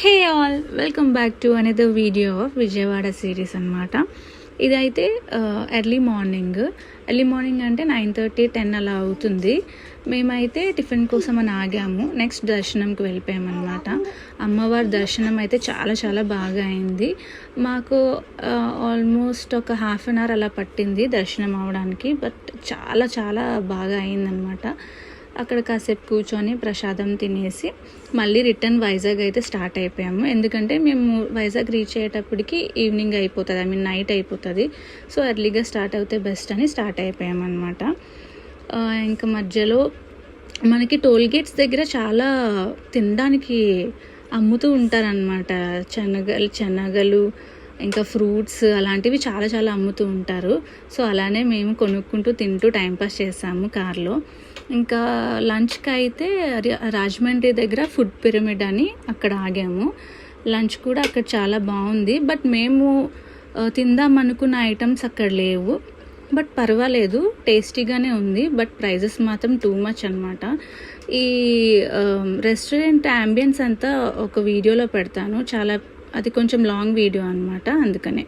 Hey all, welcome back to another video of Vijayawada series అనమాట. ఇదైతే early morning అంటే 9:30 10 అలా అవుతుంది. మేమైతే టిఫిన్ కోసం అని ఆగాము. నెక్స్ట్ దర్శనంకి వెళ్ళిపోయామన్నమాట. అమ్మవారి దర్శనం అయితే చాలా చాలా బాగా అయింది. మాకు ఆల్మోస్ట్ ఒక హాఫ్ అన్ అవర్ అలా పట్టింది దర్శనం అవడానికి. బట్ చాలా చాలా బాగా అయిందనమాట. అక్కడ కాసేపు కూర్చొని ప్రసాదం తినేసి మళ్ళీ రిటర్న్ వైజాగ్ అయితే స్టార్ట్ అయిపోయాము. ఎందుకంటే మేము వైజాగ్ రీచ్ అయ్యేటప్పటికి ఈవినింగ్ అయిపోతుంది, నైట్ అయిపోతుంది. సో ఎర్లీగా స్టార్ట్ అవుతే బెస్ట్ అని స్టార్ట్ అయిపోయాము అనమాట. ఇంకా మధ్యలో మనకి టోల్ గేట్స్ దగ్గర చాలా తినడానికి అమ్ముతూ ఉంటారనమాట. శనగలు ఇంకా ఫ్రూట్స్ అలాంటివి చాలా చాలా అమ్ముతూ ఉంటారు. సో అలానే మేము కొనుక్కుంటూ తింటూ టైంపాస్ చేసాము కార్లో. ఇంకా లంచ్కి అయితే రాజమండ్రి దగ్గర ఫుడ్ పిరమిడ్ అని అక్కడ ఆగాము. లంచ్ కూడా అక్కడ చాలా బాగుంది. బట్ మేము తిందాం అనుకున్న ఐటమ్స్ అక్కడ లేవు. బట్ పర్వాలేదు, టేస్టీగానే ఉంది. బట్ ప్రైజెస్ మాత్రం టూ మచ్ అనమాట. ఈ రెస్టారెంట్ అంబియన్స్ అంతా ఒక వీడియోలో పెడతాను. అది కొంచెం లాంగ్ వీడియో అనమాట, అందుకనే.